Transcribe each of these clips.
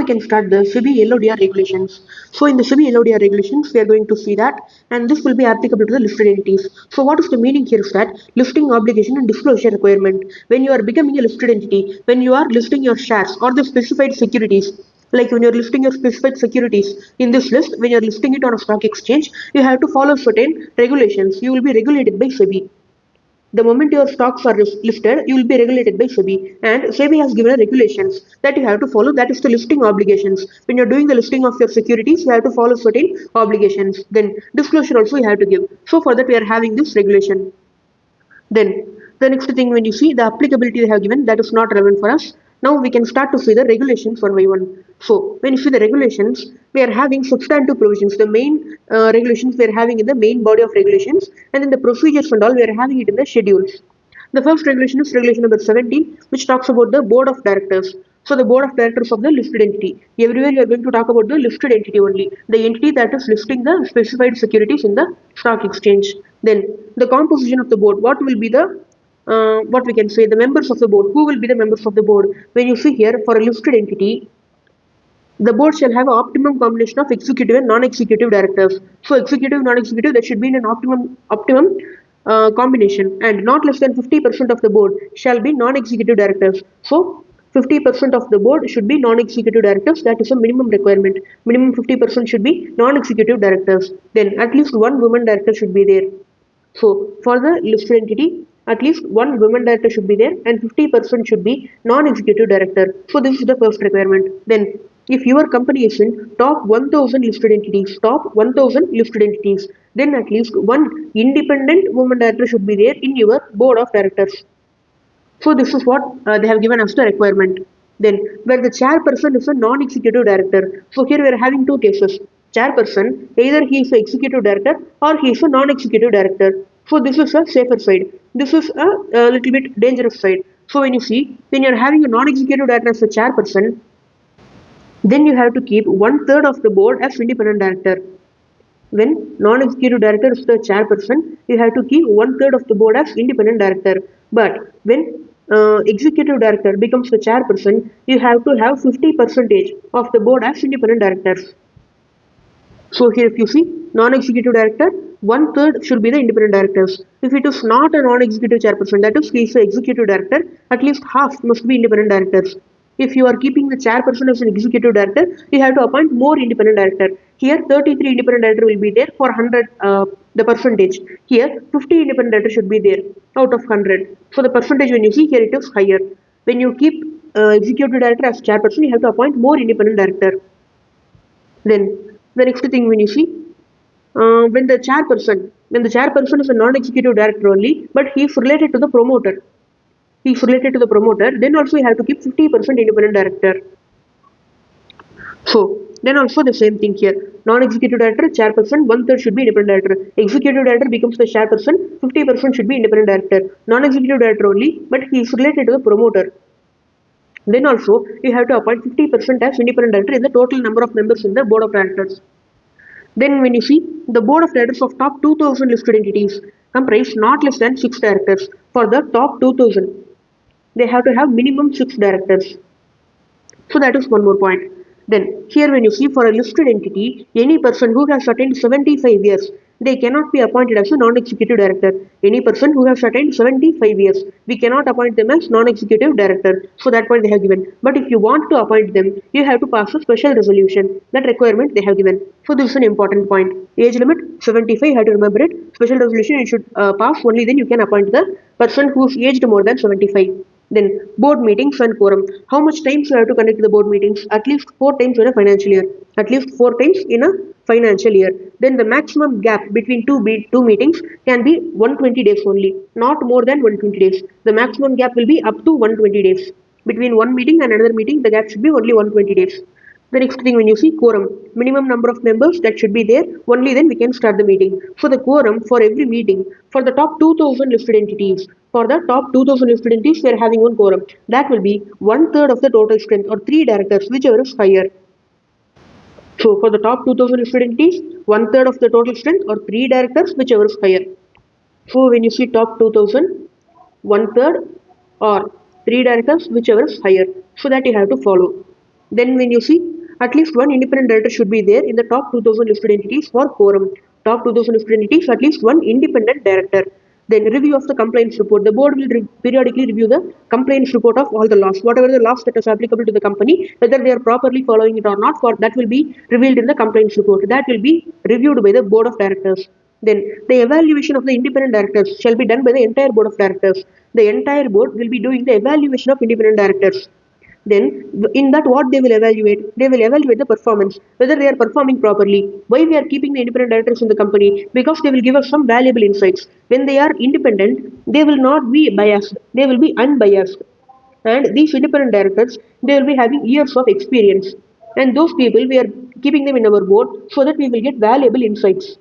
we can start the SEBI LODR regulations. So in the SEBI LODR regulations, we are going to see that, and this will be applicable to the listed entities. So what is the meaning here is that listing obligation and disclosure requirement. When you are becoming a listed entity, when you are listing your shares or the specified securities, like when you're listing your specified securities in this list, when you're listing it on a stock exchange, you have to follow certain regulations. You will be regulated by SEBI. The moment your stocks are listed, you will be regulated by SEBI, and SEBI has given regulations that you have to follow. That is the listing obligations. When you're doing the listing of your securities, you have to follow certain obligations. Then disclosure also you have to give. So for that we are having this regulation. Then the next thing, when you see the applicability they have given, that is not relevant for us. Now we can start to see the regulations one by one. So when you see the regulations, we are having substantive provisions. The main regulations we are having in the main body of regulations, and then the procedures and all we are having it in the schedules. The first regulation is regulation number 17, which talks about the board of directors. So the board of directors of the listed entity. Everywhere you are going to talk about the listed entity only. The entity that is listing the specified securities in the stock exchange. Then the composition of the board. What will be the what we can say, the members of the board. Who will be the members of the board? When you see here, for a listed entity, the board shall have an optimum combination of executive and non-executive directors. So executive, non-executive, that should be in an optimum combination, and not less than 50% of the board shall be non-executive directors. So 50% of the board should be non-executive directors. That is a minimum requirement. Minimum 50% should be non-executive directors. Then at least one woman director should be there. So for the listed entity, at least one women director should be there, and 50% should be non-executive director. So this is the first requirement. Then if your company is in top 1000 listed entities, then at least one independent woman director should be there in your board of directors. So this is what they have given as the requirement. Then where the chairperson is a non-executive director. So here we are having two cases. Chairperson, either he is an executive director or he is a non-executive director. So this is a safer side. This is a little bit dangerous side. So when you see, when you are having a non-executive director as a chairperson, then you have to keep 1/3 of the board as independent director. When non-executive director is the chairperson, you have to keep 1/3 of the board as independent director. But when executive director becomes the chairperson, you have to have 50% of the board as independent directors. So here if you see, non-executive director, 1/3 should be the independent directors. If it is not a non-executive chairperson, that is, he is the executive director, at least half must be independent directors. If you are keeping the chairperson as an executive director, you have to appoint more independent director. Here 33 independent director will be there for 100 the percentage. Here 50 independent director should be there out of 100. So the percentage when you see here, it is higher. When you keep executive director as chairperson, you have to appoint more independent director. Then the next thing, when you see, when the chairperson is a non-executive director only, but he is related to the promoter. Then also you have to keep 50% independent director. So then also the same thing here. Non-executive director, chairperson, 1/3 should be independent director. Executive director becomes the chairperson, 50% should be independent director. Non-executive director only, but he is related to the promoter. Then also you have to appoint 50% as independent director in the total number of members in the board of directors. Then when you see, the board of directors of top 2000 listed entities comprise not less than 6 directors. For the top 2000, they have to have minimum 6 directors. So that is one more point. Then here when you see, for a listed entity, any person who has attained 75 years, they cannot be appointed as a non-executive director. Any person who has attained 75 years, we cannot appoint them as non-executive director. So that point they have given. But if you want to appoint them, you have to pass a special resolution. That requirement they have given. So this is an important point. Age limit 75, you have to remember it. Special resolution you should pass, only then you can appoint the person who is aged more than 75. Then board meetings and quorum. How much times you have to conduct the board meetings? At least 4 times in a financial year. Then the maximum gap between two meetings can be 120 days only, not more than 120 days. The maximum gap will be up to 120 days. Between one meeting and another meeting, the gap should be only 120 days. The next thing, when you see quorum, minimum number of members that should be there, only then we can start the meeting. So the quorum for every meeting, for the top 2000 listed entities, we are having one quorum. That will be 1/3 of the total strength, or 3 directors, whichever is higher. So for the top 2000 listed entities, 1/3 of the total strength, or 3 directors, whichever is higher. So when you see top 2000, 1/3 or 3 directors, whichever is higher. So that you have to follow. Then when you see at least one independent director should be there in the top 2000 listed entities for quorum. Top 2000 listed entities, at least one independent director. Then review of the compliance report. The board will periodically review the compliance report of all the laws, whatever the laws that is applicable to the company, whether they are properly following it or not. For that will be revealed in the compliance report. That will be reviewed by the board of directors. Then the evaluation of the independent directors shall be done by the entire board of directors. The entire board will be doing the evaluation of independent directors. Then in that what they will evaluate? They will evaluate the performance, whether they are performing properly. Why we are keeping the independent directors in the company? Because they will give us some valuable insights. When they are independent, they will not be biased. They will be unbiased. And these independent directors, they will be having years of experience. And those people, we are keeping them in our board so that we will get valuable insights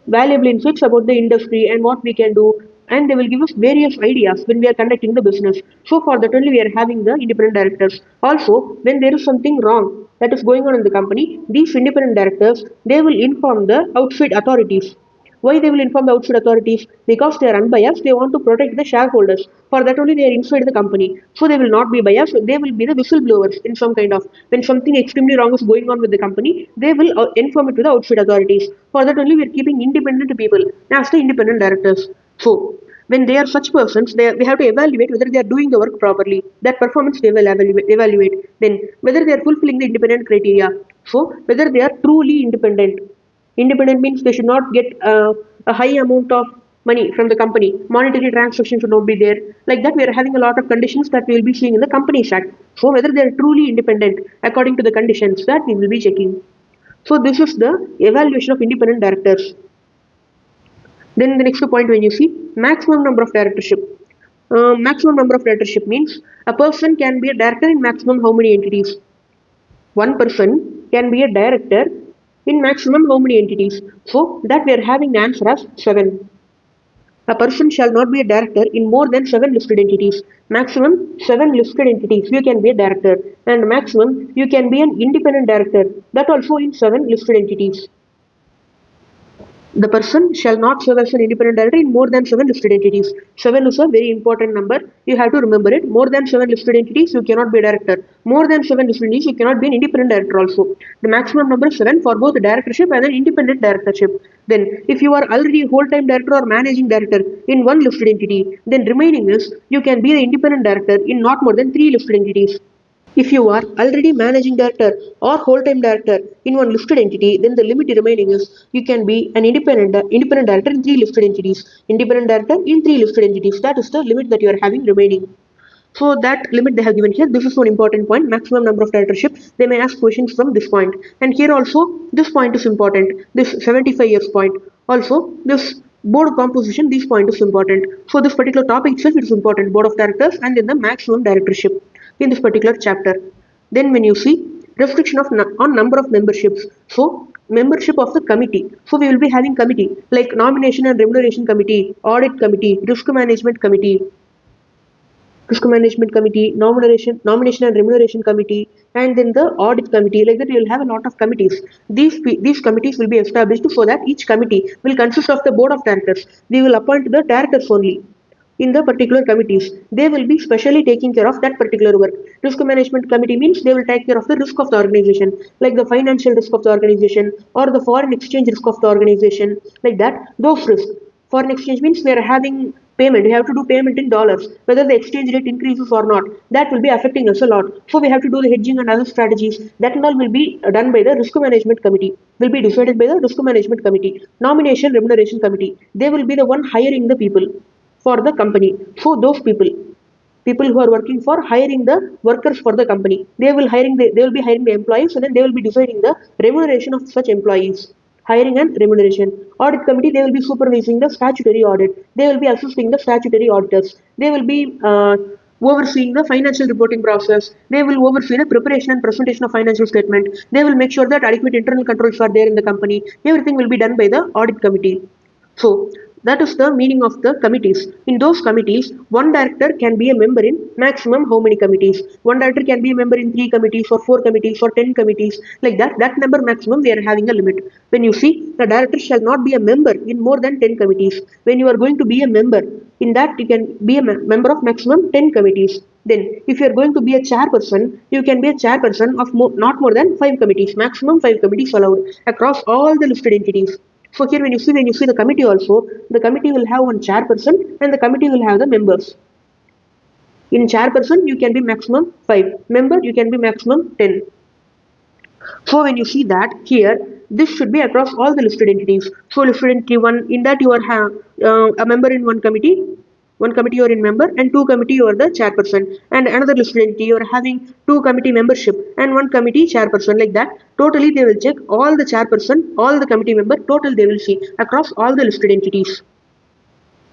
about the industry and what we can do, and they will give us various ideas when we are conducting the business. So for that only we are having the independent directors. Also, when there is something wrong that is going on in the company, these independent directors, they will inform the outside authorities. Why they will inform the outside authorities? Because they are unbiased, they want to protect the shareholders. For that only they are inside the company. So they will not be biased, they will be the whistleblowers in some kind of. When something extremely wrong is going on with the company, they will inform it to the outside authorities. For that only we are keeping independent people as the independent directors. So when they are such persons, we have to evaluate whether they are doing the work properly. That performance they will evaluate. Then whether they are fulfilling the independent criteria. So whether they are truly independent. Independent means they should not get a high amount of money from the company. Monetary transactions should not be there. Like that, we are having a lot of conditions that we will be seeing in the Companies Act. So whether they are truly independent according to the conditions that we will be checking. So this is the evaluation of independent directors. Then the next point, when you see maximum number of directorship. Maximum number of directorship means a person can be a director in maximum how many entities? One person can be a director in maximum how many entities? So that we are having the answer as 7. A person shall not be a director in more than 7 listed entities. Maximum 7 listed entities you can be a director, and maximum you can be an independent director, that also in 7 listed entities. The person shall not serve as an independent director in more than 7 listed entities. 7 is a very important number. You have to remember it. More than 7 listed entities, you cannot be a director. More than 7 listed entities, you cannot be an independent director also. The maximum number is 7 for both directorship and an independent directorship. Then, if you are already whole-time director or managing director in one listed entity, then remaining is you can be the independent director in not more than 3 listed entities. If you are already managing director or whole-time director in one listed entity, then the limit remaining is you can be an independent director in 3 listed entities. Independent director in 3 listed entities. That is the limit that you are having remaining. So that limit they have given here. This is one important point. Maximum number of directorship. They may ask questions from this point. And here also this point is important. This 75 years point. Also this board composition. This point is important. So this particular topic itself is important. Board of directors and then the maximum directorship in this particular chapter. Then when you see restriction of on number of memberships. So membership of the committee. So we will be having committee like nomination and remuneration committee, audit committee, risk management committee, nomination and remuneration committee, and then the audit committee. Like that, you will have a lot of committees. These committees will be established so that each committee will consist of the board of directors. We will appoint the directors only in the particular committees. They will be specially taking care of that particular work. Risk management committee means they will take care of the risk of the organization, like the financial risk of the organization or the foreign exchange risk of the organization, like that. Those risks. Foreign exchange means we are having payment. We have to do payment in dollars. Whether the exchange rate increases or not, that will be affecting us a lot. So we have to do the hedging and other strategies. That and all will be done by the risk management committee. Will be decided by the risk management committee. Nomination remuneration committee. They will be the one hiring the people for the company. So those people who are working for hiring the workers for the company, they will be hiring the employees, and then they will be deciding the remuneration of such employees. Hiring and remuneration. Audit committee, they will be supervising the statutory audit. They will be assisting the statutory auditors. They will be overseeing the financial reporting process. They will oversee the preparation and presentation of financial statement. They will make sure that adequate internal controls are there in the company. Everything will be done by the audit committee. So that is the meaning of the committees. In those committees, one director can be a member in maximum how many committees? One director can be a member in 3 committees or 4 committees or 10 committees. Like that, that number maximum we are having a limit. When you see, the director shall not be a member in more than 10 committees. When you are going to be a member, in that you can be a member of maximum 10 committees. Then, if you are going to be a chairperson, you can be a chairperson of not more than 5 committees. Maximum 5 committees allowed across all the listed entities. So here, when you see the committee also, the committee will have one chairperson and the committee will have the members. In chairperson, you can be maximum 5. Member, you can be maximum 10. So when you see that here, this should be across all the listed entities. So listed entity 1, in that you are a member in one committee you are in member, and 2 committee you are the chairperson, and another listed entity you are having 2 committee membership and 1 committee chairperson. Like that, totally they will check all the chairperson, all the committee member, total they will see across all the listed entities.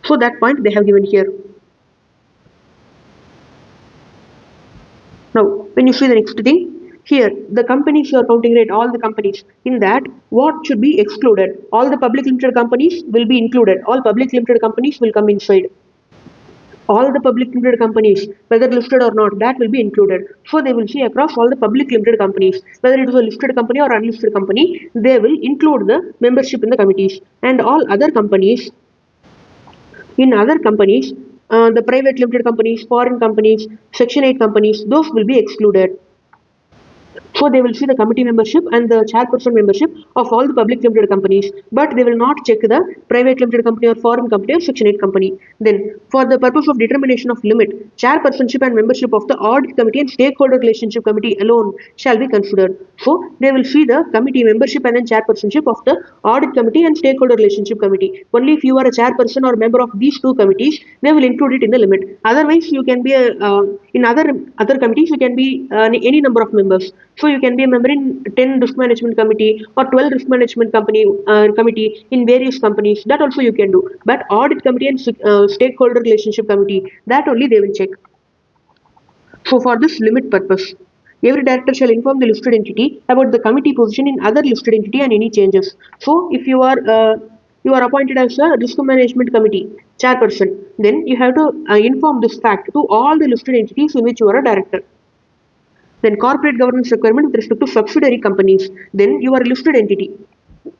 So that point they have given here. Now, when you see the next thing, here the companies you are counting, right, all the companies, in that what should be excluded? All the public limited companies will be included. All public limited companies will come inside. All the public limited companies, whether listed or not, that will be included. So they will see across all the public limited companies, whether it is a listed company or unlisted company, they will include the membership in the committees. And all other companies, in other companies, the private limited companies, foreign companies, Section 8 companies, those will be excluded. So they will see the committee membership and the chairperson membership of all the public limited companies, but they will not check the private limited company or foreign company or Section 8 company. Then, for the purpose of determination of limit, chairpersonship and membership of the audit committee and stakeholder relationship committee alone shall be considered. So they will see the committee membership and then chairpersonship of the audit committee and stakeholder relationship committee. Only if you are a chairperson or member of these 2 committees, they will include it in the limit. Otherwise, you can be in other committees, you can be any number of members. So you can be a member in 10 risk management committee or 12 risk management committee in various companies. That also you can do. But audit committee and stakeholder relationship committee, that only they will check. So for this limit purpose, every director shall inform the listed entity about the committee position in other listed entity and any changes. So if you are appointed as a risk management committee chairperson, then you have to inform this fact to all the listed entities in which you are a director. Then corporate governance requirement with respect to subsidiary companies. Then you are a listed entity.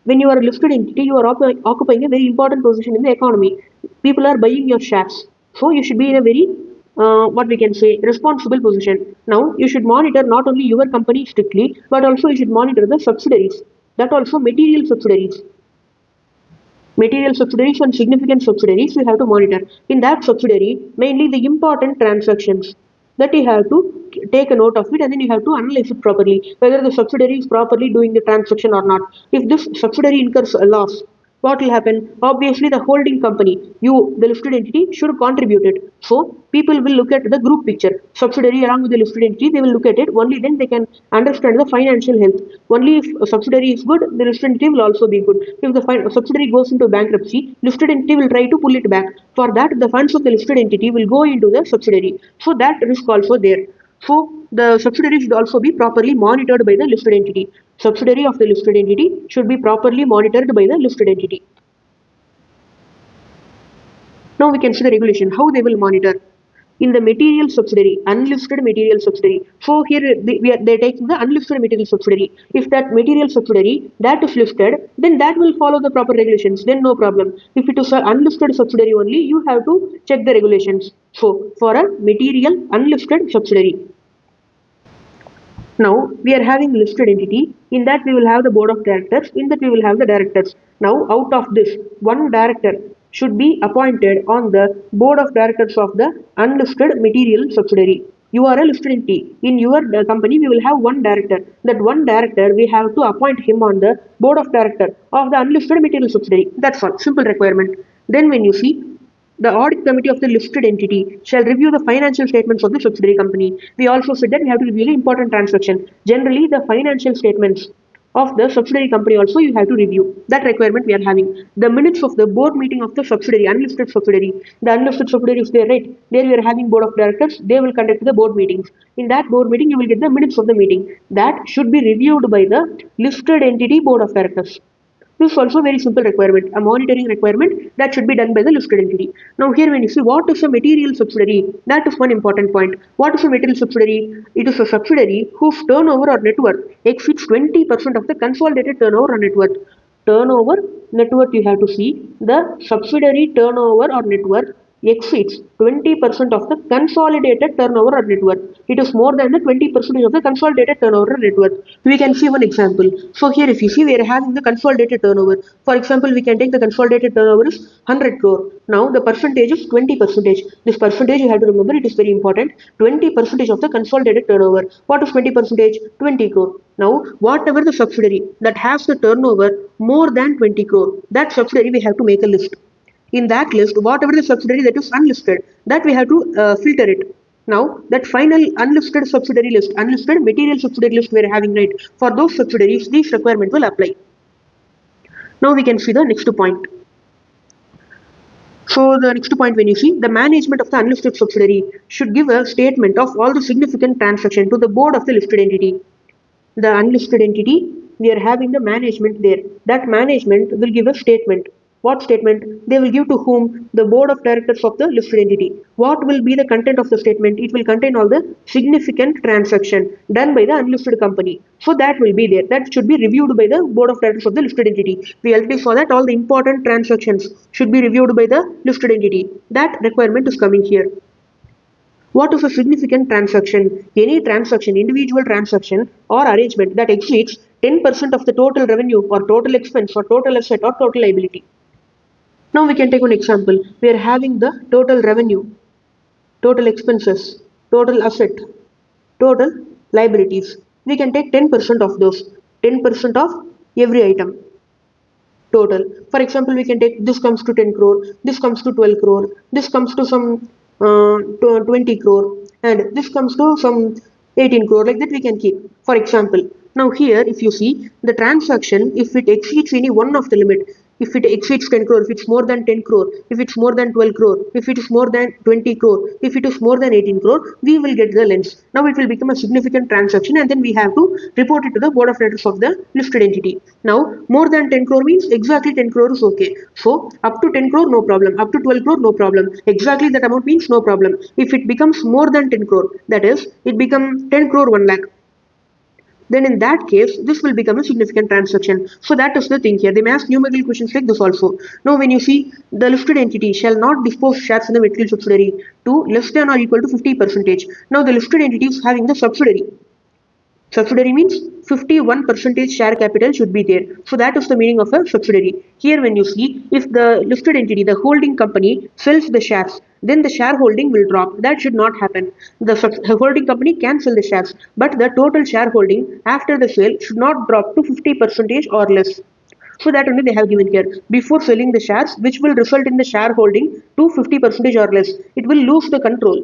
When you are a listed entity, you are occupying a very important position in the economy. People are buying your shares. So you should be in a very, what we can say, responsible position. Now, you should monitor not only your company strictly, but also you should monitor the subsidiaries. That also material subsidiaries. Material subsidiaries and significant subsidiaries you have to monitor. In that subsidiary, mainly the important transactions that you have to take a note of it, and then you have to analyze it properly, whether the subsidiary is properly doing the transaction or not. If this subsidiary incurs a loss, what will happen? Obviously, the holding company, you, the listed entity, should contribute it. So, people will look at the group picture. Subsidiary along with the listed entity, they will look at it. Only then they can understand the financial health. Only if a subsidiary is good, the listed entity will also be good. If the subsidiary goes into bankruptcy, listed entity will try to pull it back. For that, the funds of the listed entity will go into the subsidiary. So, that risk also there. So, the subsidiary should also be properly monitored by the listed entity. Subsidiary of the listed entity should be properly monitored by the listed entity. Now we can see the regulation, how they will monitor. In the material subsidiary, unlisted material subsidiary. So here they take the unlisted material subsidiary. If that material subsidiary that is listed, then that will follow the proper regulations. Then no problem. If it is an unlisted subsidiary only, you have to check the regulations. So for a material unlisted subsidiary. Now we are having listed entity. In that we will have the board of directors. In that we will have the directors. Now out of this, one director should be appointed on the board of directors of the unlisted material subsidiary. You are a listed entity. In your company, we will have one director. That one director, we have to appoint him on the board of directors of the unlisted material subsidiary. That's all. Simple requirement. Then when you see, the audit committee of the listed entity shall review the financial statements of the subsidiary company. We also said that we have to review the important transaction. Generally, the financial statements of the subsidiary company also you have to review. That requirement we are having. The minutes of the board meeting of the subsidiary, unlisted subsidiary. The unlisted subsidiary is there, right? There we are having board of directors. They will conduct the board meetings. In that board meeting, you will get the minutes of the meeting. That should be reviewed by the listed entity board of directors. This is also a very simple requirement, a monitoring requirement that should be done by the listed entity. Now here when you see what is a material subsidiary, that is one important point. What is a material subsidiary? It is a subsidiary whose turnover or net worth exceeds 20% of the consolidated turnover or net worth. Turnover, net worth you have to see. The subsidiary turnover or net worth exceeds 20% of the consolidated turnover or net worth. It is more than the 20% of the consolidated turnover or net worth. We can see one example. So here if you see, we are having the consolidated turnover. For example, we can take the consolidated turnover is 100 crore. Now the percentage is 20%. This percentage you have to remember, it is very important. 20% of the consolidated turnover. What is 20%? 20 crore. Now whatever the subsidiary that has the turnover more than 20 crore, that subsidiary we have to make a list. In that list, whatever the subsidiary that is unlisted, that we have to filter it. Now, that final unlisted subsidiary list, unlisted material subsidiary list we are having, right? For those subsidiaries, these requirements will apply. Now we can see the next point. So the next point, when you see, the management of the unlisted subsidiary should give a statement of all the significant transactions to the board of the listed entity. The unlisted entity, we are having the management there. That management will give a statement. What statement? They will give to whom? The board of directors of the listed entity. What will be the content of the statement? It will contain all the significant transaction done by the unlisted company. So that will be there. That should be reviewed by the board of directors of the listed entity. We already saw that all the important transactions should be reviewed by the listed entity. That requirement is coming here. What is a significant transaction? Any transaction, individual transaction or arrangement that exceeds 10% of the total revenue or total expense or total asset or total liability. Now we can take one example. We are having the total revenue, total expenses, total asset, total liabilities. We can take 10% of those, 10% of every item. Total. For example, we can take this comes to 10 crore, this comes to 12 crore, this comes to some 20 crore, and this comes to some 18 crore. Like that we can keep. For example, now here if you see the transaction, if it exceeds any one of the limit, if it exceeds 10 crore, if it's more than 10 crore, if it's more than 12 crore, if it is more than 20 crore, if it is more than 18 crore, we will get the lens. Now it will become a significant transaction and then we have to report it to the board of directors of the listed entity. Now more than 10 crore means exactly 10 crore is okay. So up to 10 crore no problem, up to 12 crore no problem. Exactly that amount means no problem. If it becomes more than 10 crore, that is it becomes 10 crore 1 lakh. Then in that case, this will become a significant transaction. So that is the thing here. They may ask numerical questions like this also. Now when you see the listed entity shall not dispose shares in the material subsidiary to less than or equal to 50%. Now the listed entity is having the subsidiary. Subsidiary means 51% share capital should be there. So that is the meaning of a subsidiary. Here when you see, if the listed entity, the holding company sells the shares, then the shareholding will drop. That should not happen. The holding company can sell the shares, but the total shareholding after the sale should not drop to 50% or less. So that only they have given here. Before selling the shares, which will result in the shareholding to 50% or less, it will lose the control.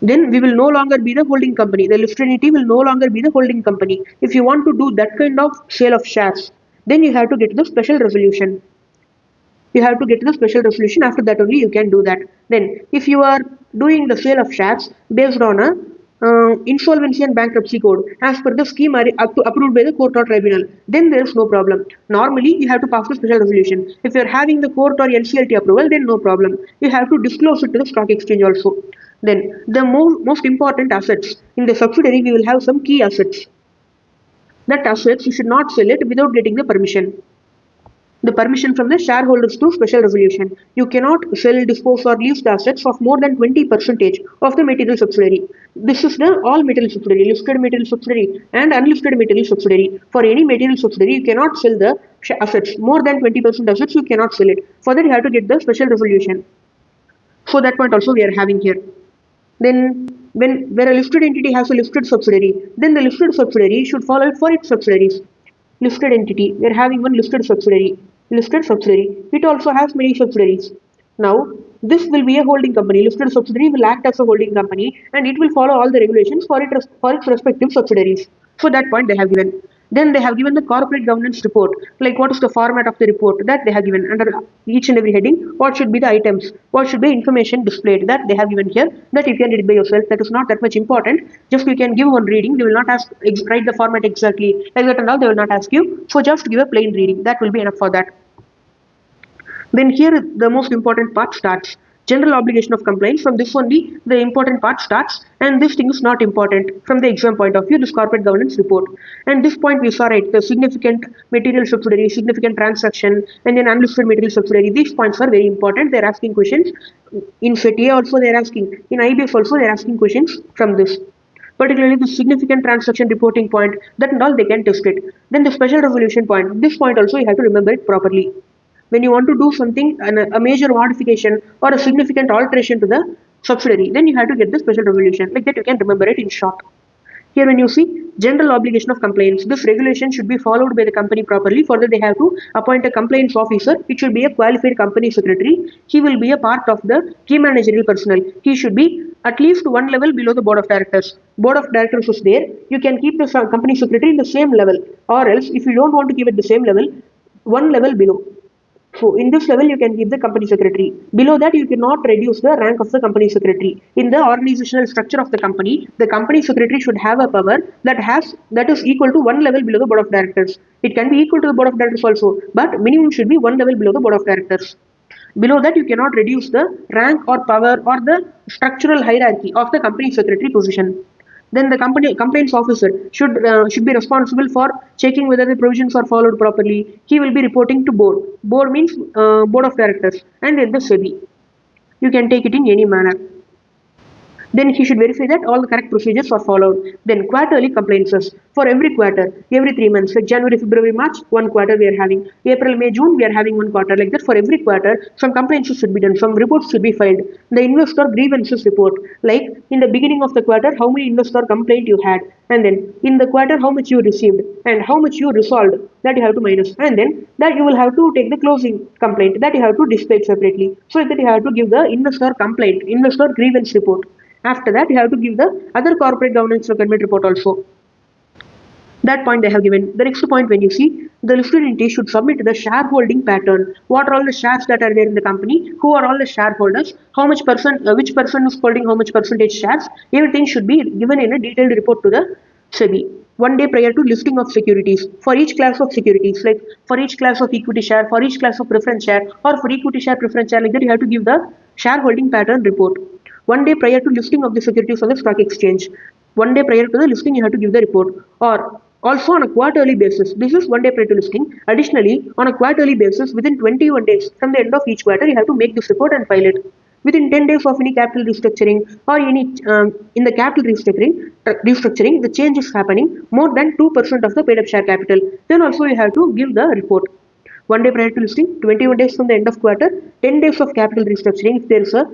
Then we will no longer be the holding company. The listed entity will no longer be the holding company. If you want to do that kind of sale of shares, then you have to get the special resolution. You have to get the special resolution. After that only you can do that. Then if you are doing the sale of shares based on a insolvency and bankruptcy code as per the scheme approved by the court or tribunal, then there is no problem. Normally you have to pass the special resolution. If you are having the court or NCLT approval, then no problem. You have to disclose it to the stock exchange also. Then the most important assets in the subsidiary, we will have some key assets. That assets you should not sell it without getting the permission. The permission from the shareholders to special resolution. You cannot sell, dispose or lease the assets of more than 20% of the material subsidiary. This is the all material subsidiary, listed material subsidiary and unlisted material subsidiary. For any material subsidiary, you cannot sell the assets. More than 20% assets, you cannot sell it. For that, you have to get the special resolution. So that point also we are having here. Then where a listed entity has a listed subsidiary, then the listed subsidiary should follow it for its subsidiaries. Listed entity, we are having one listed subsidiary. Listed subsidiary, it also has many subsidiaries. Now, this will be a holding company. Listed subsidiary will act as a holding company and it will follow all the regulations for its respective subsidiaries. So that point they have given. Then they have given the corporate governance report, like what is the format of the report that they have given under each and every heading, what should be the items, what should be information displayed, that they have given here, that you can read by yourself. That is not that much important. Just you can give one reading. They will not ask write the format exactly like that and all. They will not ask you. So just give a plain reading. That will be enough for that. Then here the most important part starts. General obligation of compliance. From this only the important part starts, and this thing is not important from the exam point of view, this corporate governance report. And this point we saw, right, the significant material subsidiary, significant transaction, and then unlisted material subsidiary. These points are very important. They're asking questions. In FETA also they're asking, in IBS also they're asking questions from this. Particularly the significant transaction reporting point, that and all they can test it. Then the special resolution point, this point also you have to remember it properly. When you want to do something, a major modification or a significant alteration to the subsidiary, then you have to get the special resolution. Like that you can remember it in short. Here when you see general obligation of compliance, this regulation should be followed by the company properly. For that they have to appoint a compliance officer. It should be a qualified company secretary. He will be a part of the key managerial personnel. He should be at least one level below the board of directors. Board of directors is there. You can keep the company secretary in the same level, or else if you don't want to keep it the same level, one level below. So in this level you can keep the company secretary. Below that you cannot reduce the rank of the company secretary. In the organizational structure of the company secretary should have a power that is equal to one level below the board of directors. It can be equal to the board of directors also, but minimum should be one level below the board of directors. Below that you cannot reduce the rank or power or the structural hierarchy of the company secretary position. Then the compliance officer should be responsible for checking whether the provisions are followed properly. He will be reporting to board. Board means board of directors, and then the SEBI. You can take it in any manner. Then he should verify that all the correct procedures are followed. Then quarterly compliances for every quarter, every 3 months, like January, February, March, one quarter we are having. April, May, June, we are having one quarter. Like that for every quarter, some compliances should be done, some reports should be filed. The investor grievances report, like in the beginning of the quarter, how many investor complaint you had, and then in the quarter, how much you received, and how much you resolved, that you have to minus, and then that you will have to take the closing complaint, that you have to display it separately. So that you have to give the investor complaint, investor grievance report. After that, you have to give the other corporate governance requirement report also. That point they have given. The next point, when you see, the listed entity should submit the shareholding pattern. What are all the shares that are there in the company? Who are all the shareholders? How much which person is holding how much percentage shares? Everything should be given in a detailed report to the SEBI. 1 day prior to listing of securities. For each class of securities, like for each class of equity share, for each class of preference share, or for equity share, preference share, like that you have to give the shareholding pattern report. 1 day prior to listing of the securities on the stock exchange. 1 day prior to the listing, you have to give the report. Or also on a quarterly basis. This is 1 day prior to listing. Additionally, on a quarterly basis, within 21 days from the end of each quarter, you have to make this report and file it. Within 10 days of any capital restructuring or any in the capital restructuring, the change is happening more than 2% of the paid up share capital. Then also you have to give the report. 1 day prior to listing, 21 days from the end of quarter, 10 days of capital restructuring if there is a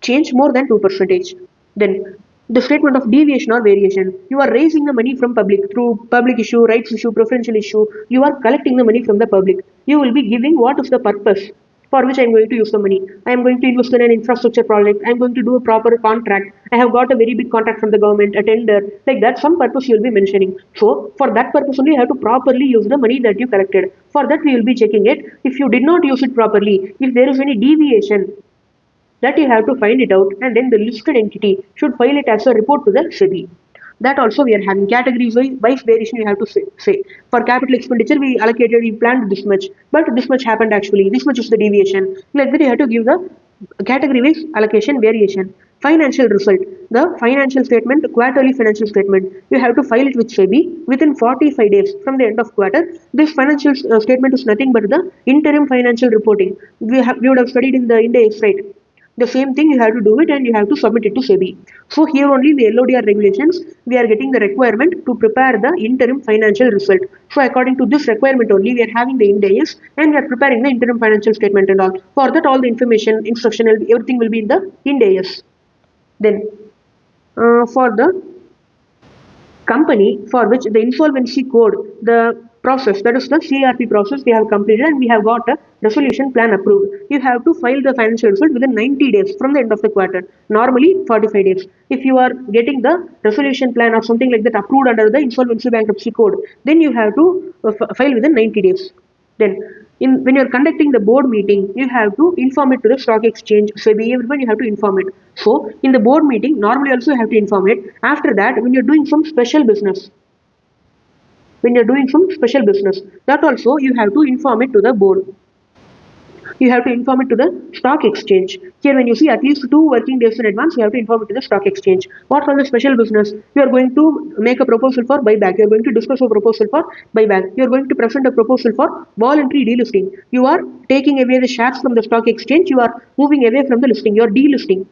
change more than 2%. Then the statement of deviation or variation. You are raising the money from public through public issue, rights issue, preferential issue. You are collecting the money from the public. You will be giving what is the purpose for which I am going to use the money. I am going to invest in an infrastructure project. I am going to do a proper contract. I have got a very big contract from the government, a tender. Like that, some purpose you will be mentioning. So for that purpose only, you have to properly use the money that you collected. For that, we will be checking it. If you did not use it properly, if there is any deviation, that you have to find it out, and then the listed entity should file it as a report to the SEBI. That also we are having categories wise variation. You have to say for capital expenditure we allocated, we planned this much, but this much happened actually. This much is the deviation. Like that you have to give the category wise allocation variation. Financial result. The financial statement, quarterly financial statement, you have to file it with SEBI within 45 days from the end of quarter. This financial statement is nothing but the interim financial reporting. We would have studied in the Ind AS, right? The same thing you have to do it and you have to submit it to SEBI. So here only in the LODR regulations, we are getting the requirement to prepare the interim financial result. So according to this requirement only, we are having the Ind AS and we are preparing the interim financial statement and all. For that, all the information, instructional, everything will be in the Ind AS. Then for the company for which the insolvency code, the process, that is the CRP process, we have completed and we have got a resolution plan approved. You have to file the financial result within 90 days from the end of the quarter. Normally 45 days. If you are getting the resolution plan or something like that approved under the insolvency bankruptcy code, then you have to file within 90 days. Then when you are conducting the board meeting, you have to inform it to the stock exchange, SEBI, everyone you have to inform it. So in the board meeting, normally also you have to inform it. After that, when you are doing some special business, that also you have to inform it to the board. you have to inform it to the stock exchange. Here when you see at least 2 working days in advance, you have to inform it to the stock exchange. What are the special business? You are going to make a proposal for buyback. You are going to discuss a proposal for buyback. You are going to present a proposal for voluntary delisting. You are taking away the shares from the stock exchange. You are moving away from the listing. You are delisting.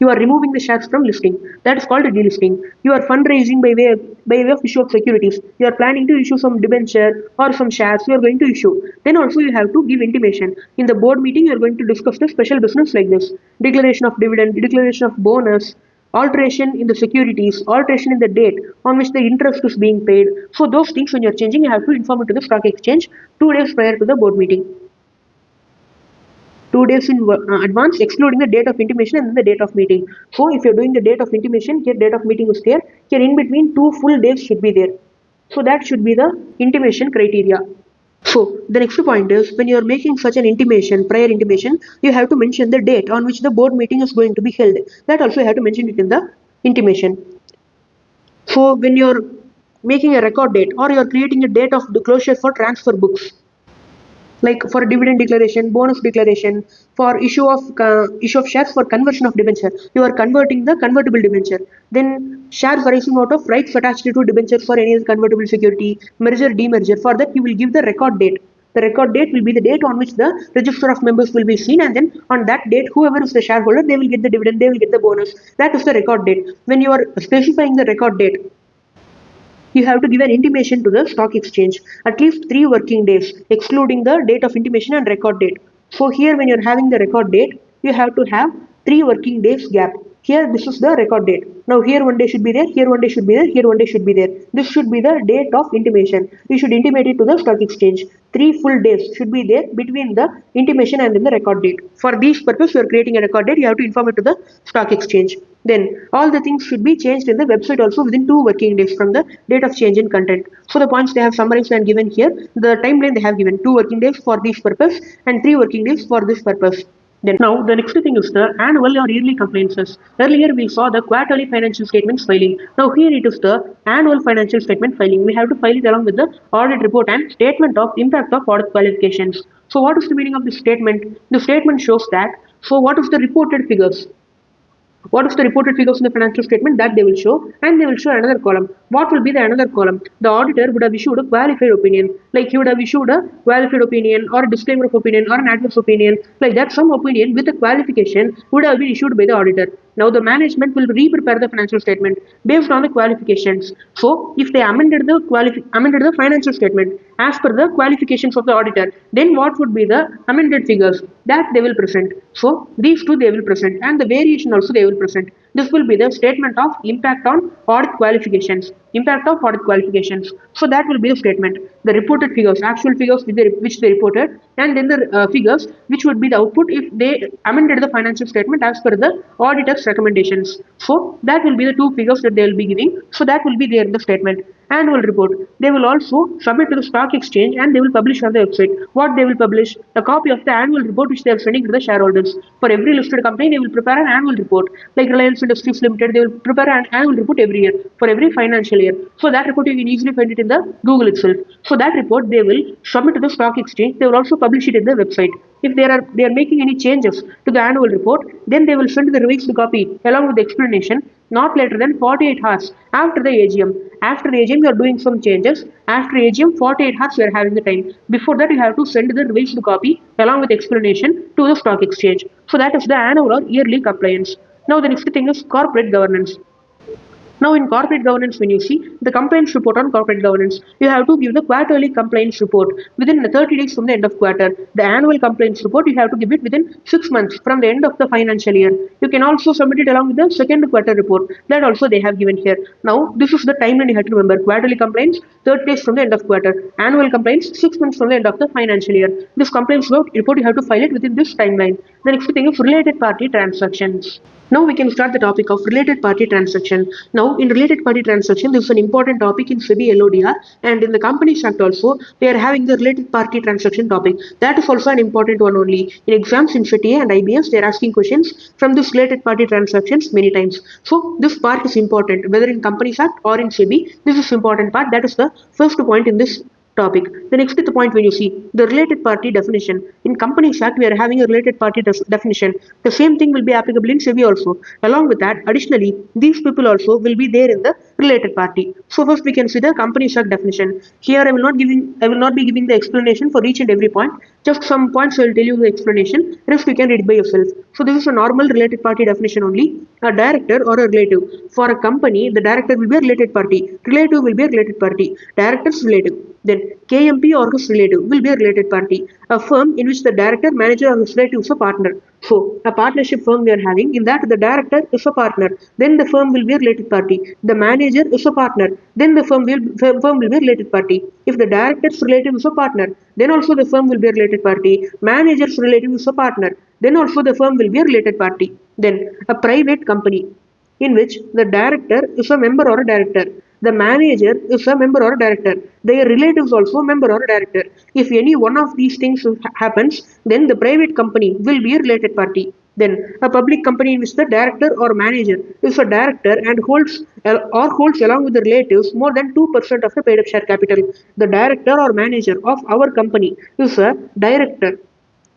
You are removing the shares from listing. That is called a delisting. You are fundraising by way of issue of securities. You are planning to issue some debenture or some shares you are going to issue. Then also you have to give intimation. In the board meeting, you are going to discuss the special business like this. Declaration of dividend, declaration of bonus, alteration in the securities, alteration in the date on which the interest is being paid. So those things when you are changing, you have to inform it to the stock exchange 2 days prior to the board meeting. 2 days in advance, excluding the date of intimation and the date of meeting. So if you're doing the date of intimation, here date of meeting is there, here in between 2 full days should be there. So that should be the intimation criteria. So the next point is, when you are making such an intimation, prior intimation, you have to mention the date on which the board meeting is going to be held. That also you have to mention it in the intimation. So when you're making a record date or you're creating a date of the closure for transfer books, like for dividend declaration, bonus declaration, for issue of shares for conversion of debenture, you are converting the convertible debenture. Then shares arising out of rights attached to debentures for any convertible security, merger, demerger. For that, you will give the record date. The record date will be the date on which the register of members will be seen, and then on that date, whoever is the shareholder, they will get the dividend, they will get the bonus. That is the record date. When you are specifying the record date, you have to give an intimation to the stock exchange at least 3 working days, excluding the date of intimation and record date. So here when you're having the record date, you have to have 3 working days gap. Here this is the record date. Now here 1 day should be there, here 1 day should be there, here 1 day should be there. This should be the date of intimation. You should intimate it to the stock exchange. 3 full days should be there between the intimation and then the record date. For this purpose, you are creating a record date, you have to inform it to the stock exchange. Then all the things should be changed in the website also within 2 working days from the date of change in content. So the points they have summarized and given here, the timeline they have given 2 working days for this purpose and 3 working days for this purpose. Then now the next thing is the annual or yearly compliances. Earlier we saw the quarterly financial statements filing. Now here it is the annual financial statement filing. We have to file it along with the audit report and statement of impact of audit qualifications. So what is the meaning of this statement? The statement shows that, so what is the reported figures? What is the reported figures in the financial statement that they will show, and they will show another column. What will be the another column? The auditor would have issued a qualified opinion, like he would have issued a qualified opinion or a disclaimer of opinion or an adverse opinion, like that some opinion with a qualification would have been issued by the auditor. Now the management will re-prepare the financial statement based on the qualifications. So if they amended the financial statement as per the qualifications of the auditor, then what would be the amended figures that they will present? So these two they will present, and the variation also they will present. This will be the statement of impact on audit qualifications. Impact of audit qualifications. So that will be the statement. The reported figures, actual figures which they reported, and then the figures which would be the output if they amended the financial statement as per the auditor's recommendations. So that will be the 2 figures that they will be giving. So that will be there in the statement. Annual report. They will also submit to the stock exchange and they will publish on the website. What they will publish? A copy of the annual report which they are sending to the shareholders. For every listed company, they will prepare an annual report. Like Reliance Industries Limited, they will prepare an annual report every year for every financial year. So that report you can easily find it in the Google itself. So that report they will submit to the stock exchange. They will also publish it in the website. If they are making any changes to the annual report, then they will send the revised copy along with the explanation not later than 48 hours after the AGM. After the AGM, you are doing some changes. After AGM, 48 hours you are having the time. Before that, you have to send the revised copy along with explanation to the stock exchange. So that is the annual or yearly compliance. Now the next thing is corporate governance. Now in corporate governance, when you see the compliance report on corporate governance, you have to give the quarterly compliance report within 30 days from the end of quarter. The annual compliance report, you have to give it within 6 months from the end of the financial year. You can also submit it along with the second quarter report. That also they have given here. Now this is the timeline you have to remember. Quarterly compliance, 30 days from the end of quarter. Annual compliance, 6 months from the end of the financial year. This compliance report, you have to file it within this timeline. The next thing is related party transactions. Now we can start the topic of related party transaction. Now in related party transaction, this is an important topic in SEBI LODR, and in the Companies Act also, they are having the related party transaction topic. That is also an important one only. In exams in SETA and IBS, they are asking questions from this related party transactions many times. So this part is important, whether in Companies Act or in SEBI, this is important part. That is the first point in this topic. The next is the point when you see the related party definition. In Companies Act, we are having a related party definition. The same thing will be applicable in SEBI also. Along with that, additionally, these people also will be there in the related party. So first we can see the Companies Act definition. Here I will not be giving the explanation for each and every point. Just some points I will tell you the explanation. Rest you can read by yourself. So this is a normal related party definition only. A director or a relative. For a company, the director will be a related party. Relative will be a related party. Director's relative. Then KMP or his relative will be a related party. A firm in which the director, manager or his relative is a partner. So a partnership firm we are having, in that the director is a partner. Then the firm will be a related party. The manager is a partner. Then the firm will be a related party. If the director's relative is a partner, then also the firm will be a related party. Manager's relative is a partner. Then also the firm will be a related party. Then a private company in which the director is a member or a director. The manager is a member or a director. Their relatives also a member or a director. If any one of these things happens, then the private company will be a related party. Then a public company in which the director or manager is a director and holds along with the relatives more than 2% of the paid up share capital. The director or manager of our company is a director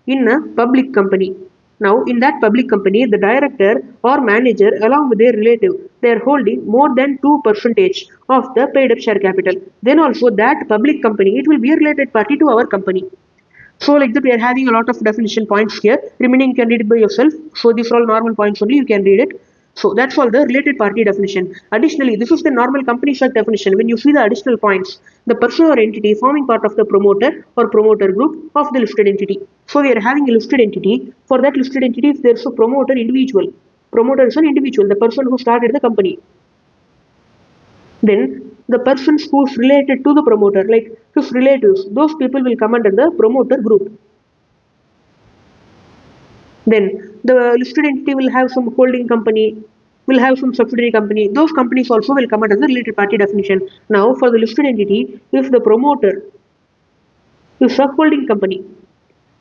in a public company. Now, in that public company, the director or manager, along with their relative, they are holding more than 2% of the paid up share capital. Then also that public company, it will be a related party to our company. So like that, we are having a lot of definition points here. Remaining you can read it by yourself. So these are all normal points only, you can read it. So that's all the related party definition. Additionally, this is the normal Companies Act definition. When you see the additional points, the person or entity forming part of the promoter or promoter group of the listed entity. So we are having a listed entity. For that listed entity, if there is a promoter individual, promoter is an individual, the person who started the company. Then the persons who is related to the promoter, like his relatives, those people will come under the promoter group. Then the listed entity will have some holding company, will have some subsidiary company. Those companies also will come under the related party definition. Now, for the listed entity, if the promoter is a holding company,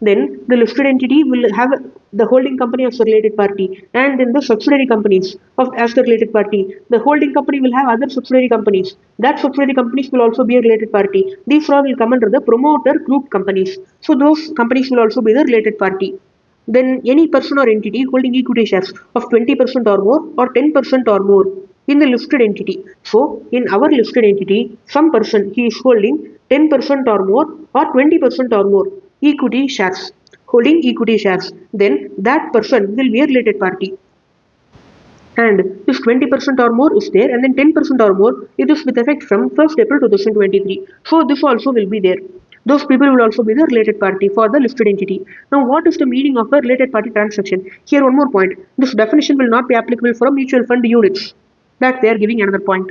then the listed entity will have the holding company as a related party, and then the subsidiary companies as the related party. The holding company will have other subsidiary companies. That subsidiary companies will also be a related party. These all will come under the promoter group companies. So those companies will also be the related party. Then any person or entity holding equity shares of 20% or more or 10% or more in the listed entity. So in our listed entity, some person he is holding 10% or more or 20% or more equity shares, holding equity shares, then that person will be a related party. And if 20% or more is there and then 10% or more, it is with effect from 1st April 2023. So this also will be there. Those people will also be the related party for the listed entity. Now, what is the meaning of a related party transaction? Here, one more point. This definition will not be applicable for mutual fund units. That they are giving another point.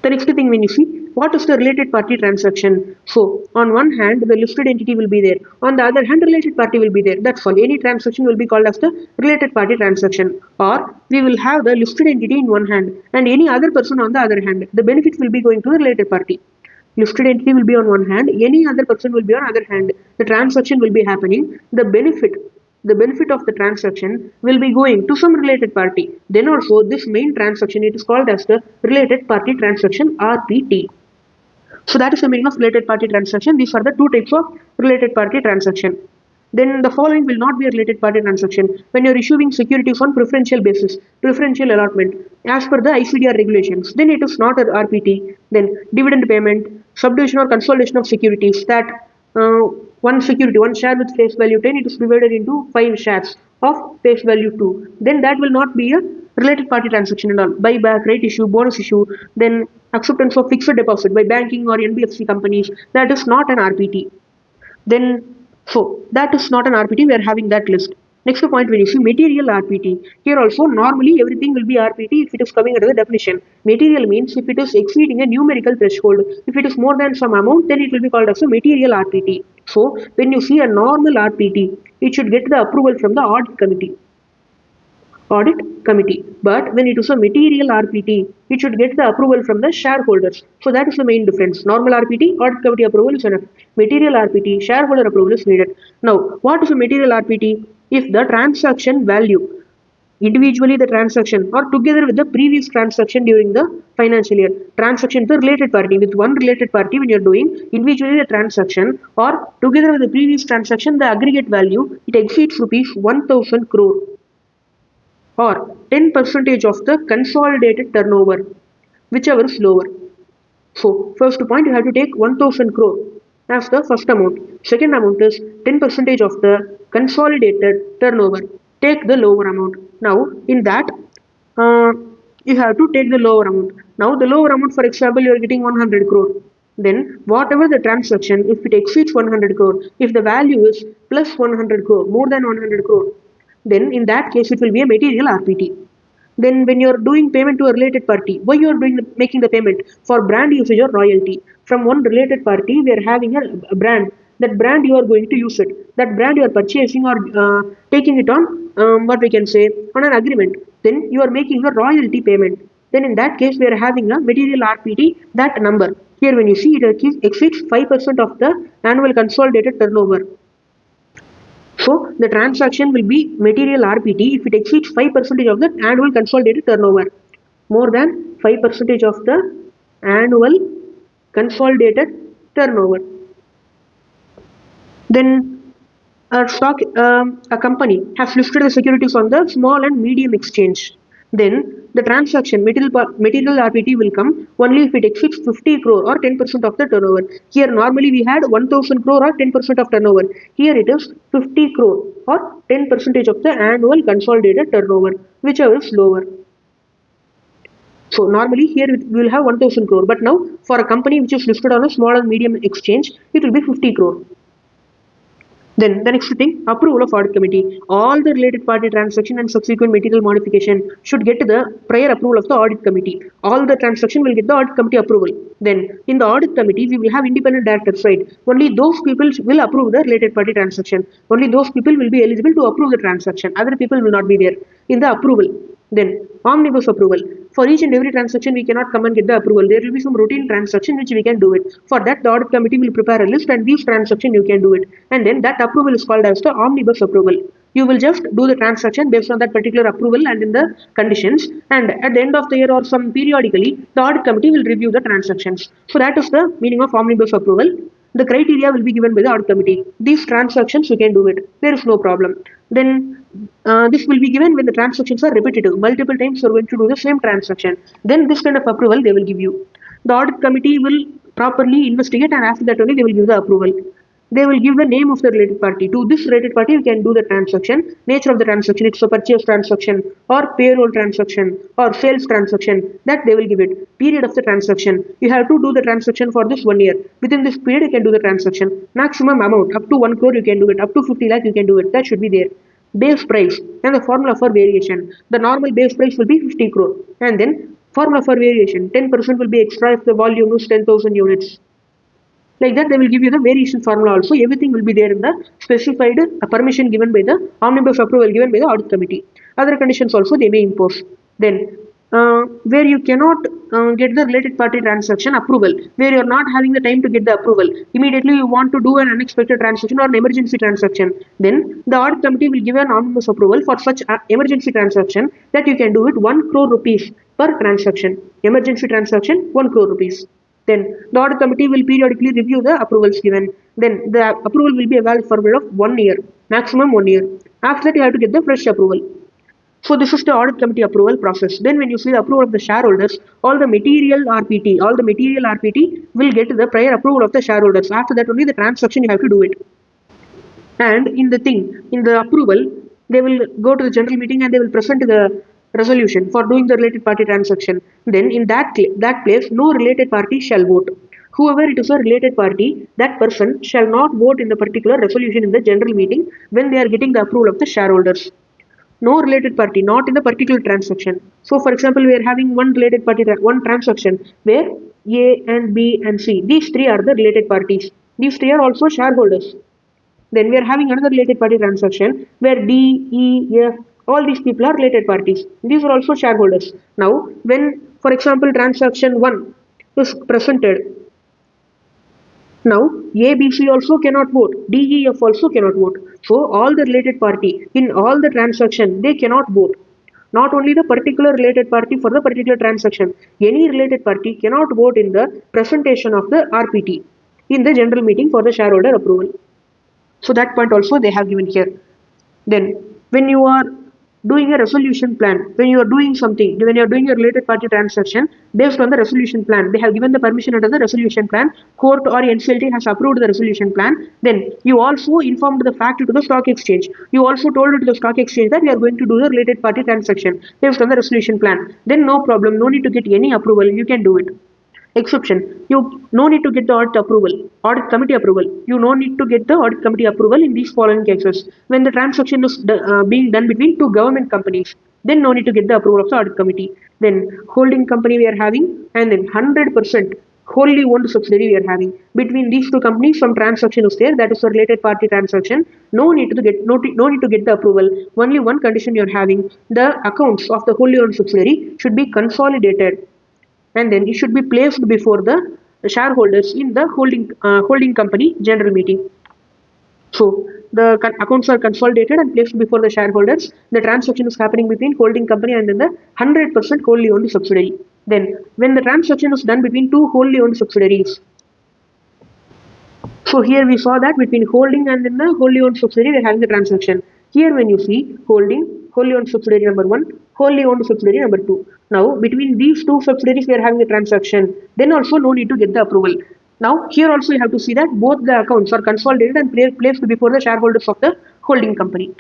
The next thing when you see, what is the related party transaction? So, on one hand, the listed entity will be there. On the other hand, related party will be there. That's all. Any transaction will be called as the related party transaction. Or, we will have the listed entity in one hand and any other person on the other hand. The benefit will be going to the related party. Listed entity will be on one hand, any other person will be on other hand. The transaction will be happening. The benefit of the transaction will be going to some related party. Then also this main transaction, it is called as the related party transaction, RPT. So that is the meaning of related party transaction. These are the two types of related party transaction. Then the following will not be a related party transaction. When you are issuing securities on preferential basis, preferential allotment, as per the ICAI regulations, then it is not an RPT. Then dividend payment, subdivision or consolidation of securities, that one security, one share with face value 10, it is divided into 5 shares of face value 2. Then that will not be a related party transaction and all. Buyback, right issue, bonus issue, then acceptance of fixed deposit by banking or NBFC companies, that is not an RPT. Then, so that is not an RPT, we are having that list. Next point when you see material RPT. Here also normally everything will be RPT if it is coming under the definition. Material means if it is exceeding a numerical threshold. If it is more than some amount, then it will be called as a material RPT. So when you see a normal RPT, it should get the approval from the audit committee. But when it is a material RPT, it should get the approval from the shareholders. So that is the main difference. Normal RPT, audit committee approval is enough. Material RPT, shareholder approval is needed. Now, what is a material RPT? If the transaction value individually the transaction or together with the previous transaction during the financial year. Transaction to related party, with one related party when you're doing individually the transaction or together with the previous transaction, the aggregate value it exceeds rupees 1000 crore or 10% of the consolidated turnover, whichever is lower. So first point you have to take 1000 crore as the first amount. Second amount is 10% of the consolidated turnover. Take the lower amount. Now in that you have to take the lower amount. Now the lower amount, for example, you are getting 100 crore. Then whatever the transaction, if it exceeds 100 crore, if the value is plus 100 crore, more than 100 crore, then in that case it will be a material RPT. Then when you are doing payment to a related party, why you are making the payment? For brand usage or royalty. From one related party, we are having a brand. That brand you are going to use it. That brand you are purchasing or taking it on, what we can say, on an agreement. Then you are making a royalty payment. Then in that case, we are having a material RPT, that number. Here when you see it exceeds 5% of the annual consolidated turnover. So the transaction will be material RPT if it exceeds 5% of the annual consolidated turnover. More than 5% of the annual consolidated turnover. Then a company has listed the securities on the small and medium exchange. Then the transaction material RPT will come only if it exceeds 50 crore or 10% of the turnover. Here normally we had 1000 crore or 10% of turnover. Here it is 50 crore or 10% of the annual consolidated turnover, whichever is lower. So normally here we will have 1000 crore, but now for a company which is listed on a small and medium exchange, it will be 50 crore. Then the next thing, approval of audit committee. All the related party transaction and subsequent material modification should get the prior approval of the audit committee. All the transaction will get the audit committee approval. Then in the audit committee, we will have independent directors, right? Only those people will approve the related party transaction. Only those people will be eligible to approve the transaction. Other people will not be there in the approval. Then omnibus approval. For each and every transaction, we cannot come and get the approval. There will be some routine transaction which we can do it. For that, the audit committee will prepare a list and these transactions you can do it. And then that approval is called as the omnibus approval. You will just do the transaction based on that particular approval and in the conditions. And at the end of the year or some periodically, the audit committee will review the transactions. So that is the meaning of omnibus approval. The criteria will be given by the audit committee. These transactions you can do it. There is no problem. Then this will be given when the transactions are repetitive. Multiple times you are going to do the same transaction. Then this kind of approval they will give you. The audit committee will properly investigate and after that only they will give the approval. They will give the name of the related party. To this related party, you can do the transaction. Nature of the transaction, it's a purchase transaction or payroll transaction or sales transaction. That they will give it. Period of the transaction. You have to do the transaction for this 1 year. Within this period, you can do the transaction. Maximum amount, up to 1 crore you can do it. Up to 50 lakh you can do it. That should be there. Base price and the formula for variation. The normal base price will be 50 crore. And then formula for variation, 10% will be extra if the volume is 10,000 units. Like that, they will give you the variation formula also. Everything will be there in the specified permission given by the omnibus approval given by the audit committee. Other conditions also they may impose. Then, where you cannot get the related party transaction approval, where you are not having the time to get the approval, immediately you want to do an unexpected transaction or an emergency transaction, then the audit committee will give an omnibus approval for such emergency transaction that you can do it 1 crore rupees per transaction. Emergency transaction 1 crore rupees. Then the audit committee will periodically review the approvals given. Then the approval will be valid for a period of 1 year, maximum 1 year. After that, you have to get the fresh approval. So this is the audit committee approval process. Then when you see the approval of the shareholders, all the material RPT will get the prior approval of the shareholders. After that only the transaction you have to do it. And in the approval, they will go to the general meeting and they will present the resolution for doing the related party transaction. Then in that place, no related party shall vote. Whoever it is a related party, that person shall not vote in the particular resolution in the general meeting when they are getting the approval of the shareholders. No related party, not in the particular transaction. So for example, we are having one related party, one transaction where A and B and C, these three are the related parties. These three are also shareholders. Then we are having another related party transaction where D, E, F, all these people are related parties. These are also shareholders. Now, when, for example, transaction 1 is presented, now A, B, C also cannot vote. D, E, F also cannot vote. So all the related party in all the transaction, they cannot vote. not only the particular related party for the particular transaction. Any related party cannot vote in the presentation of the RPT in the general meeting for the shareholder approval. So that point also they have given here. Then when you are doing a resolution plan, when you are doing something, when you are doing a related party transaction based on the resolution plan, they have given the permission under the resolution plan, court or NCLT has approved the resolution plan, then you also informed the fact to the stock exchange. You also told to the stock exchange that we are going to do the related party transaction based on the resolution plan. Then no problem, no need to get any approval, you can do it. Exception, you no need to get the audit committee approval. You no need to get the audit committee approval in these following cases. When the transaction is being done between two government companies, then no need to get the approval of the audit committee. Then holding company we are having, and then 100% wholly owned subsidiary we are having. Between these two companies, some transaction is there, that is a related party transaction. No need to get the approval. Only one condition you are having: the accounts of the wholly owned subsidiary should be consolidated, and then it should be placed before the shareholders in the holding company general meeting. So the accounts are consolidated and placed before the shareholders. The transaction is happening between holding company and then the 100% wholly owned subsidiary. Then when the transaction is done between two wholly owned subsidiaries, so here we saw that between holding and then the wholly owned subsidiary we are having the transaction. Here when you see holding, wholly owned subsidiary number 1, wholly owned subsidiary number 2. Now between these two subsidiaries we are having a transaction. Then also no need to get the approval. Now here also you have to see that both the accounts are consolidated and placed before the shareholders of the holding company.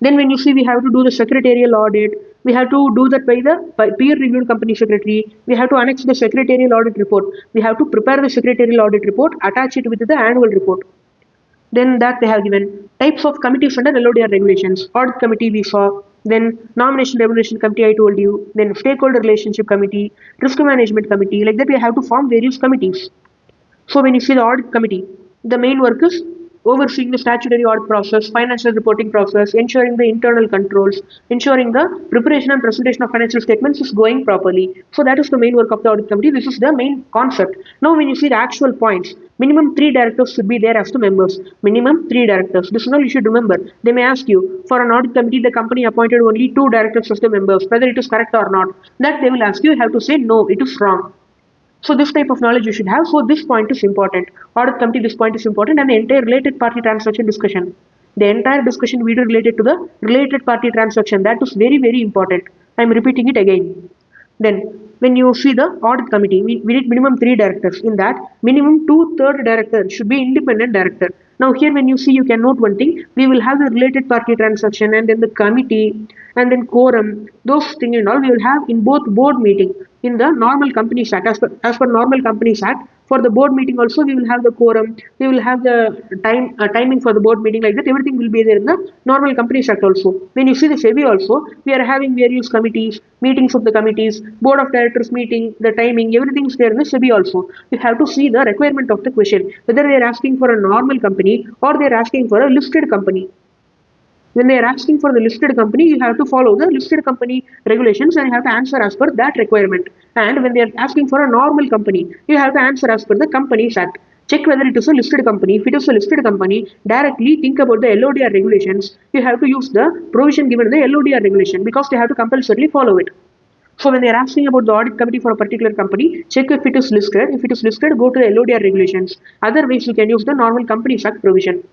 Then when you see we have to do the secretarial audit, we have to do that by peer-reviewed company secretary. We have to annex the secretarial audit report. We have to prepare the secretarial audit report, attach it with the annual report. Then that they have given types of committees under LODR regulations. Audit committee we saw. Then nomination remuneration committee I told you. Then stakeholder relationship committee, risk management committee. Like that we have to form various committees. So when you see the audit committee, the main work is overseeing the statutory audit process, financial reporting process, ensuring the internal controls, ensuring the preparation and presentation of financial statements is going properly. So that is the main work of the audit committee. This is the main concept. Now when you see the actual points, minimum 3 directors should be there as the members. Minimum 3 directors. This is all you should remember. They may ask you, for an audit committee, the company appointed only 2 directors as the members, whether it is correct or not. That they will ask you, you have to say, no, it is wrong. So this type of knowledge you should have. So this point is important. Audit committee, this point is important, and the entire related party transaction discussion. The entire discussion video related to the related party transaction, that is very, very important. I am repeating it again. Then when you see the audit committee, we need minimum 3 directors. In that, minimum 2/3 director should be independent director. Now here when you see, you can note one thing. We will have the related party transaction and then the committee and then quorum. Those things and all we will have in both board meeting. In the normal companies act, as per normal companies act, for the board meeting also we will have the quorum, we will have the timing for the board meeting, like that everything will be there in the normal companies act also. When you see the SEBI also, we are having various committees, meetings of the committees, board of directors meeting, the timing, everything is there in the SEBI also. You have to see the requirement of the question, whether they are asking for a normal company or they are asking for a listed company. When they are asking for the listed company, you have to follow the listed company regulations and you have to answer as per that requirement. And when they are asking for a normal company, you have to answer as per the Companies Act. Check whether it is a listed company. If it is a listed company, directly think about the LODR regulations. You have to use the provision given in the LODR regulation because they have to compulsorily follow it. So when they are asking about the audit committee for a particular company, check if it is listed. If it is listed, go to the LODR regulations. Otherwise, you can use the normal Companies Act provision.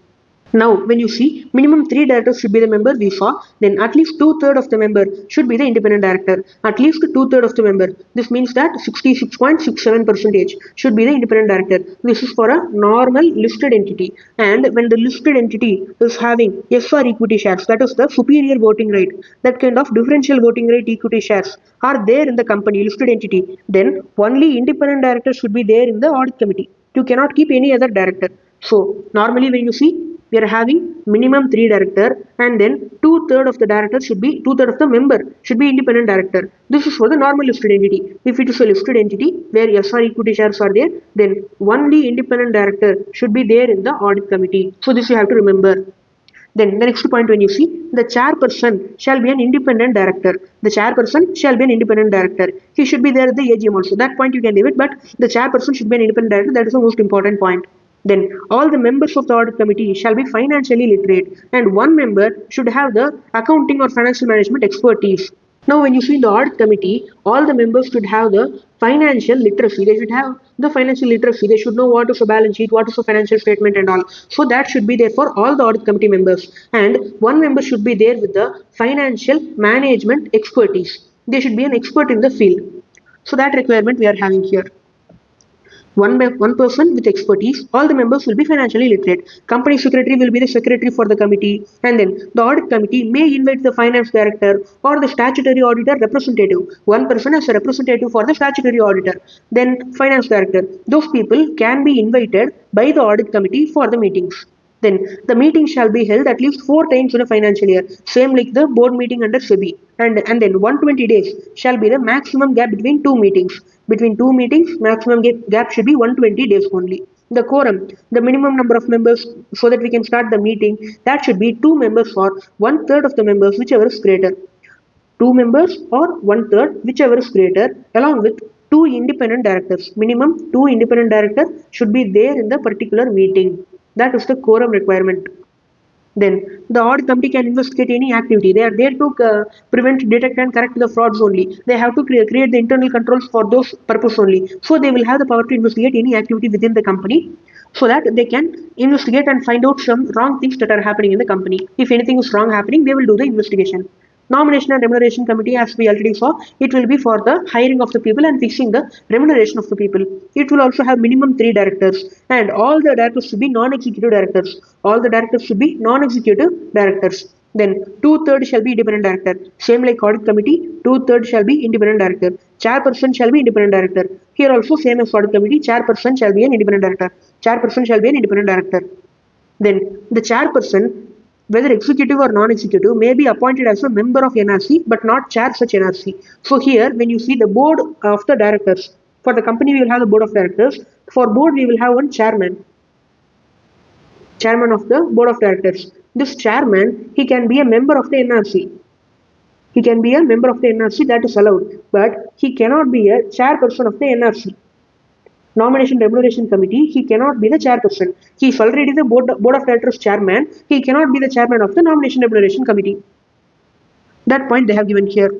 Now, when you see minimum 3 directors should be the member we saw, then at least 2/3 of the member should be the independent director. At least 2/3 of the member. This means that 66.67% should be the independent director. This is for a normal listed entity. And when the listed entity is having SR equity shares, that is the superior voting right, that kind of differential voting right equity shares are there in the company listed entity, then only independent directors should be there in the audit committee. You cannot keep any other director. So normally when you see, we are having minimum 3 director and then 2/3 of the director should be 2/3 of the member should be independent director. This is for the normal listed entity. If it is a listed entity where SR equity shares are there, then only independent director should be there in the audit committee. So this you have to remember. Then the next point, when you see, the chairperson shall be an independent director. The chairperson shall be an independent director. He should be there at the AGM also. That point you can leave it, but the chairperson should be an independent director. That is the most important point. Then all the members of the audit committee shall be financially literate and one member should have the accounting or financial management expertise. Now, when you see the audit committee, all the members should have the financial literacy. They should have the financial literacy. They should know what is a balance sheet, what is a financial statement, and all. So that should be there for all the audit committee members. And one member should be there with the financial management expertise. They should be an expert in the field. So that requirement we are having here. One person with expertise, all the members will be financially literate. Company secretary will be the secretary for the committee, and then the audit committee may invite the finance director or the statutory auditor representative. One person as a representative for the statutory auditor, then finance director. Those people can be invited by the audit committee for the meetings. Then the meeting shall be held at least 4 times in a financial year, same like the board meeting under SEBI. And then 120 days shall be the maximum gap between two meetings. Between two meetings, maximum gap should be 120 days only. The quorum, the minimum number of members so that we can start the meeting, that should be two members or one third of the members, whichever is greater. Two members or one third, whichever is greater, along with two independent directors. Minimum two independent directors should be there in the particular meeting. That is the quorum requirement. Then the audit committee can investigate any activity. They are there to prevent, detect, and correct the frauds only. They have to create the internal controls for those purpose only. So they will have the power to investigate any activity within the company, so that they can investigate and find out some wrong things that are happening in the company. If anything is wrong happening, they will do the investigation. Nomination and remuneration committee, as we already saw, it will be for the hiring of the people and fixing the remuneration of the people. It will also have minimum 3 directors, and all the directors should be non-executive directors. All the directors should be non-executive directors. Then two-thirds shall be independent director. Same like audit committee, two-thirds shall be independent director. Chairperson shall be independent director. Here also same as audit committee, chairperson shall be an independent director. Chairperson shall be an independent director. Then the chairperson, whether executive or non-executive, may be appointed as a member of NRC but not chair such NRC. So here, when you see the board of the directors, for the company we will have the board of directors. For board we will have one chairman of the board of directors. This chairman, he can be a member of the NRC. He can be a member of the NRC, that is allowed, but he cannot be a chairperson of the NRC. Nomination Remuneration Committee, he cannot be the chairperson. He is already the board of directors chairman. He cannot be the chairman of the Nomination Remuneration Committee. That point they have given here.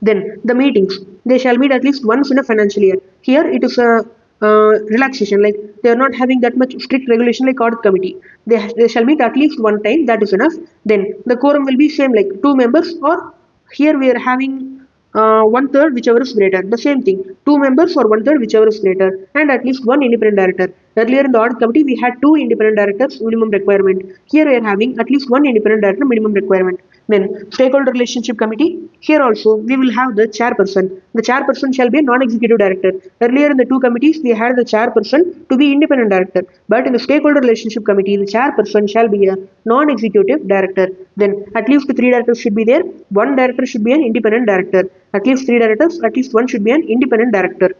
Then the meetings, they shall meet at least once in a financial year. Here it is a relaxation, like they are not having that much strict regulation like audit committee. They shall meet at least one time, that is enough. Then the quorum will be same like two members, or here we are having one third, whichever is greater. The same thing, two members or one third, whichever is greater, and at least one independent director. Earlier in the audit committee, we had two independent directors minimum requirement. Here we are having at least one independent director minimum requirement. Then stakeholder relationship committee. Here also we will have the chairperson. The chairperson shall be a non-executive director. Earlier in the two committees, we had the chairperson to be independent director. But in the stakeholder relationship committee, the chairperson shall be a non-executive director. Then at least the three directors should be there. One director should be an independent director. At least three directors, at least one should be an independent director.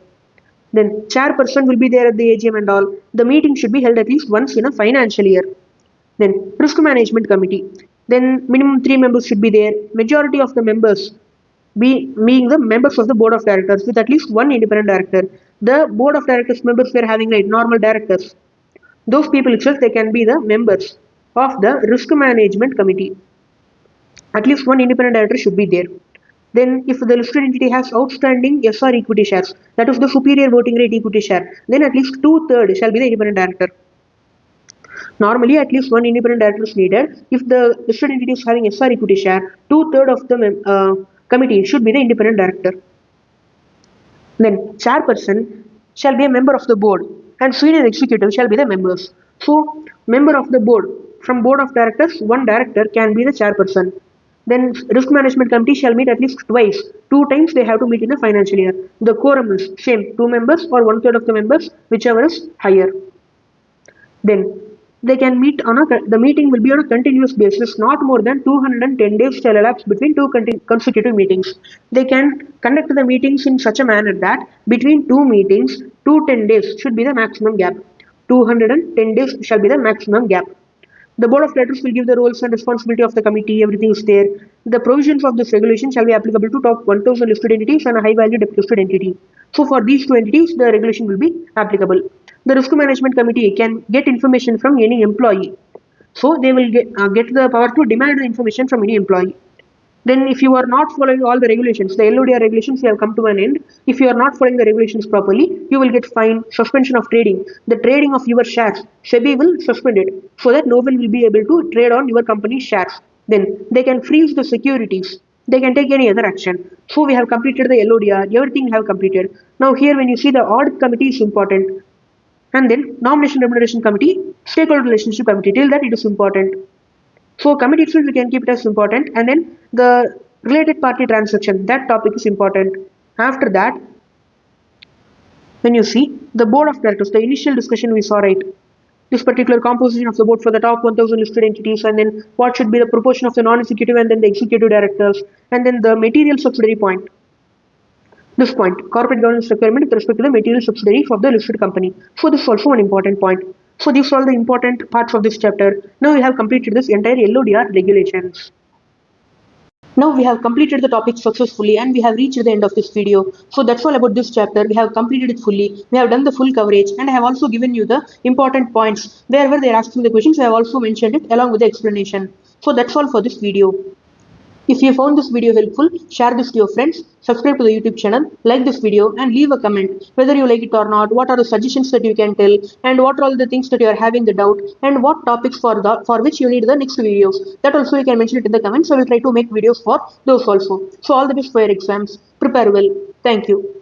Then chairperson will be there at the AGM and all. The meeting should be held at least once in a financial year. Then risk management committee. Then minimum 3 members should be there. Majority of the members being the members of the board of directors with at least one independent director. The board of directors members we are having like normal directors. Those people itself, they can be the members of the risk management committee. At least one independent director should be there. Then if the listed entity has outstanding SR equity shares, that is the superior voting rate equity share, then at least two-thirds shall be the independent director. Normally, at least one independent director is needed. If the listed entity is having SR equity share, two-thirds of the committee should be the independent director. Then chairperson shall be a member of the board, and senior executive shall be the members. So, member of the board, from board of directors, one director can be the chairperson. Then risk management committee shall meet at least twice. 2 times they have to meet in a financial year. The quorum is same, 2 members or one third of the members, whichever is higher. Then they can meet on the meeting will be on a continuous basis, not more than 210 days shall elapse between two consecutive meetings. They can conduct the meetings in such a manner that between two meetings, 210 days should be the maximum gap. 210 days shall be the maximum gap. The board of directors will give the roles and responsibility of the committee, everything is there. The provisions of this regulation shall be applicable to top 1000 listed entities and a high value listed entity. So for these two entities, the regulation will be applicable. The risk management committee can get information from any employee. So they will get the power to demand the information from any employee. Then if you are not following all the regulations, the LODR regulations have come to an end. If you are not following the regulations properly, you will get fined, suspension of trading. The trading of your shares, SEBI will suspend it so that no one will be able to trade on your company's shares. Then they can freeze the securities. They can take any other action. So we have completed the LODR, everything we have completed. Now here when you see the audit committee is important. And then nomination remuneration committee, stakeholder relationship committee, till that it is important. So committee itself we can keep it as important, and then the related party transaction, that topic is important. After that, when you see the board of directors, the initial discussion we saw, right? This particular composition of the board for the top 1000 listed entities, and then what should be the proportion of the non-executive and then the executive directors, and then the material subsidiary point. This point, corporate governance requirement with respect to the material subsidiary of the listed company. So this is also an important point. So these are all the important parts of this chapter. Now we have completed this entire LODR regulations. Now we have completed the topic successfully and we have reached the end of this video. So that's all about this chapter. We have completed it fully. We have done the full coverage and I have also given you the important points. Wherever they are asking the questions, I have also mentioned it along with the explanation. So that's all for this video. If you found this video helpful, share this to your friends, subscribe to the YouTube channel, like this video and leave a comment whether you like it or not, what are the suggestions that you can tell, and what are all the things that you are having the doubt, and what topics for which you need the next videos. That also you can mention it in the comments. I will try to make videos for those also. So all the best for your exams. Prepare well. Thank you.